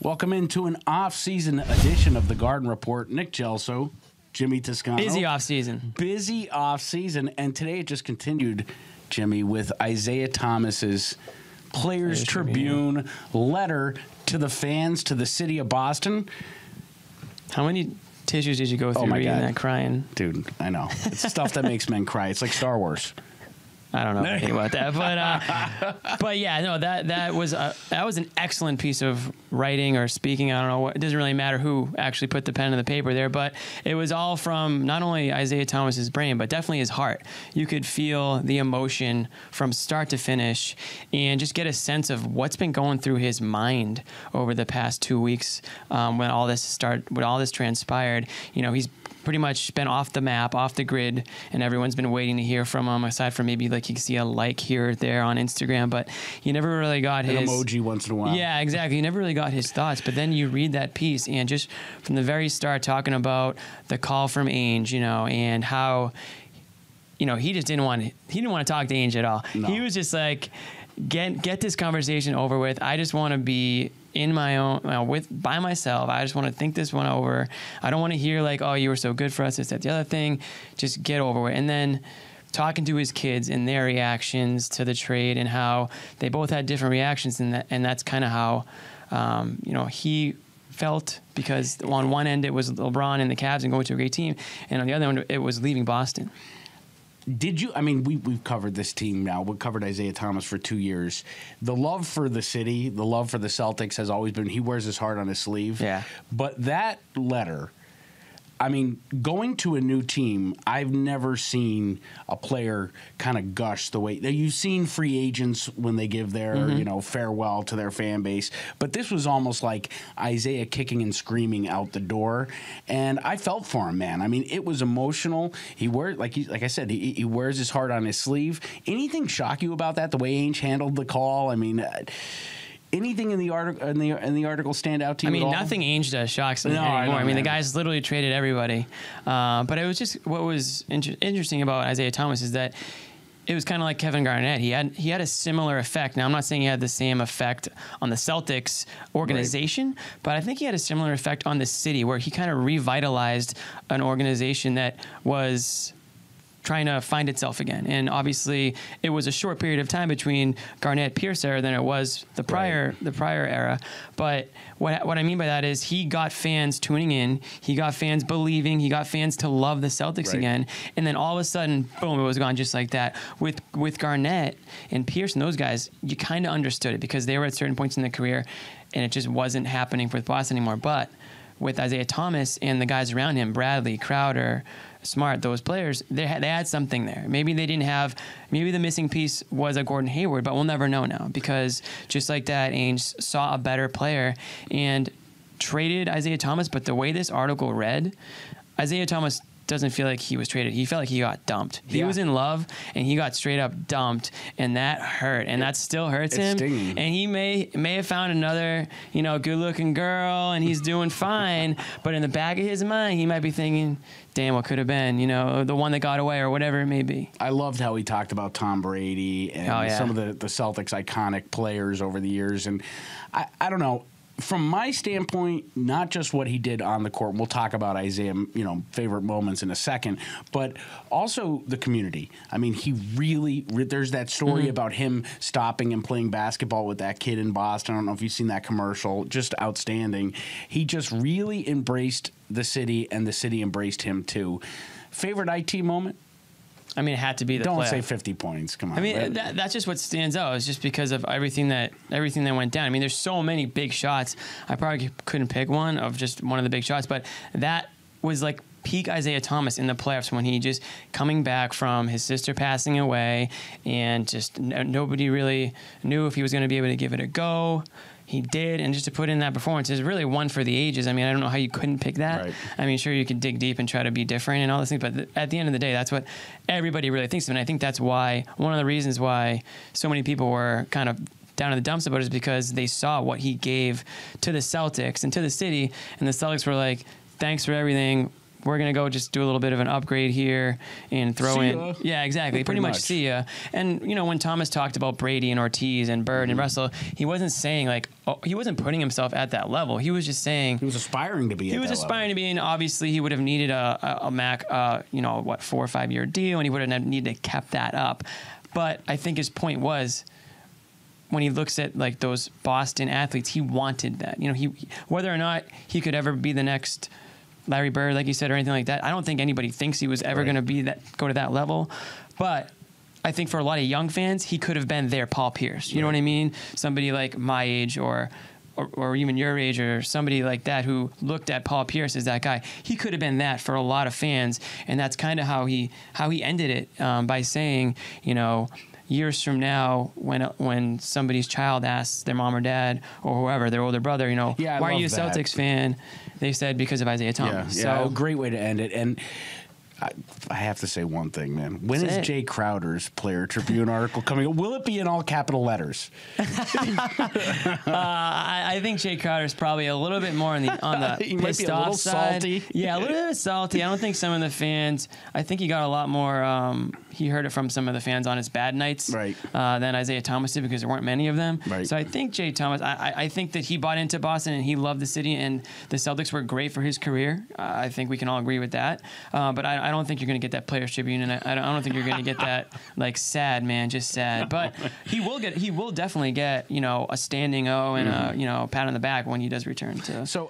Welcome into an off-season edition of the Garden Report. Nick Gelso, Jimmy Toscano. Busy off-season. Busy off-season. And today it just continued, Jimmy, with Isaiah Thomas's Players Tribune letter to the fans, to the city of Boston. How many tissues did you go through reading that crying? Dude, I know. It's stuff that makes men cry. It's like Star Wars. I don't know anything about that, but yeah, no, that was an excellent piece of writing or speaking. I don't know. It doesn't really matter who actually put the pen to the paper there, but it was all from not only Isaiah Thomas's brain, but definitely his heart. You could feel the emotion from start to finish, and just get a sense of what's been going through his mind over the past 2 weeks when all this transpired. You know, he's pretty much been off the map, off the grid, and everyone's been waiting to hear from him, aside from maybe like you can see a like here or there on Instagram, but you never really got an emoji once in a while. Yeah, exactly. You never really got his thoughts, but then you read that piece, and just from the very start talking about the call from Ainge, you know, and how, you know, he didn't want to talk to Ainge at all. No. He was just like, get this conversation over with. I just want to be in my own, by myself. I just want to think this one over. I don't want to hear like, oh, you were so good for us, this, that, the other thing. Just get over it. And then talking to his kids and their reactions to the trade, and how they both had different reactions, and that's kind of how, you know, he felt, because on one end it was LeBron and the CAVS and going to a great team, and on the other end it was leaving Boston. Did you? I mean, we've covered this team now. We've covered Isaiah Thomas for 2 years. The love for the city, the love for the Celtics has always been, he wears his heart on his sleeve. Yeah. But that letter, I mean, going to a new team, I've never seen a player kind of gush the way that you've seen free agents when they give their, you know, farewell to their fan base. But this was almost like Isaiah kicking and screaming out the door, and I felt for him, man. I mean, it was emotional. He wears, like I said, he wears his heart on his sleeve. Anything shock you about that? The way Ainge handled the call? I mean. Anything in the article stand out to you? I mean, at all? nothing Ainge does shocks me anymore. I mean, the guy's literally traded everybody. But it was just what was interesting about Isaiah Thomas is that it was kind of like Kevin Garnett. He had a similar effect. Now, I'm not saying he had the same effect on the Celtics organization, but I think he had a similar effect on the city, where he kind of revitalized an organization that was trying to find itself again. And obviously it was a short period of time between Garnett Pierce era than it was the prior era. But what I mean by that is he got fans tuning in, he got fans believing, he got fans to love the Celtics again. And then all of a sudden, boom, it was gone just like that. With Garnett and Pierce and those guys, you kind of understood it because they were at certain points in their career and it just wasn't happening with Boston anymore. But with Isaiah Thomas and the guys around him, Bradley, Crowder, Smart, those players, they had something there. Maybe they didn't have, maybe the missing piece was a Gordon Hayward, but we'll never know now, because just like that, Ainge saw a better player and traded Isaiah Thomas. But the way this article read, Isaiah Thomas doesn't feel like he was traded. He felt like he got dumped. He was in love, and he got straight up dumped, and that hurt, and that still hurts him. Stinging. And he may have found another, you know, good-looking girl, and he's doing fine. But in the back of his mind, he might be thinking, damn, what could have been, you know, the one that got away or whatever it may be. I loved how he talked about Tom Brady and some of the Celtics' iconic players over the years. And I don't know. From my standpoint, not just what he did on the court. We'll talk about Isaiah, you know, favorite moments in a second, but also the community. I mean, he really, there's that story about him stopping and playing basketball with that kid in Boston. I don't know if you've seen that commercial. Just outstanding. He just really embraced the city, and the city embraced him too. Favorite IT moment? I mean, it had to be the Don't playoff. say 50 points. Come on. I mean, that's just what stands out. It's just because of everything that went down. I mean, there's so many big shots. I probably couldn't pick one of just one of the big shots, but that was like peak Isaiah Thomas in the playoffs, when he just coming back from his sister passing away, and just nobody really knew if he was going to be able to give it a go. He did, and just to put in that performance is really one for the ages. I mean, I don't know how you couldn't pick that. Right. I mean, sure, you could dig deep and try to be different and all those things, but at the end of the day, that's what everybody really thinks of. And I think that's why, one of the reasons why so many people were kind of down in the dumps about it is because they saw what he gave to the Celtics and to the city, and the Celtics were like, thanks for everything. we're going to go just do a little bit of an upgrade here and throw See in. ya. Yeah, exactly. Pretty much see ya. And, you know, when Thomas talked about Brady and Ortiz and Bird and Russell, he wasn't saying like, he wasn't putting himself at that level. He was just saying. He was aspiring to be at that level. He was aspiring to be, and obviously he would have needed a Mac, 4 or 5 year deal, and he would have needed to kept that up. But I think his point was, when he looks at like those Boston athletes, he wanted that. You know, he whether or not he could ever be the next Larry Bird, like you said, or anything like that. I don't think anybody thinks he was ever going to go to that level. But I think for a lot of young fans, he could have been their Paul Pierce. You know what I mean? Somebody like my age or even your age or somebody like that who looked at Paul Pierce as that guy. He could have been that for a lot of fans, and that's kind of how he ended it by saying, you know, years from now, when somebody's child asks their mom or dad or whoever, their older brother, you know, why are you a Celtics fan? They said because of Isaiah Thomas. Yeah, so great way to end it. And I have to say one thing, man. When is Jae Crowder's Player Tribune article coming up? Will it be in all capital letters? I think Jae Crowder's probably a little bit more on the he might pissed be a off little side. salty. Yeah, a little bit salty. I don't think some of the fans. I think he got a lot more. He heard it from some of the fans on his bad nights, right, than Isaiah Thomas did, because there weren't many of them. Right. So I think Jae Thomas. I think that he bought into Boston and he loved the city, and the Celtics were great for his career. I think we can all agree with that. But I don't think you're going to get that Players Tribune, and I don't think you're going to get that like sad man, just sad. But he will definitely get, you know, a standing O and a, you know, pat on the back when he does return to. So.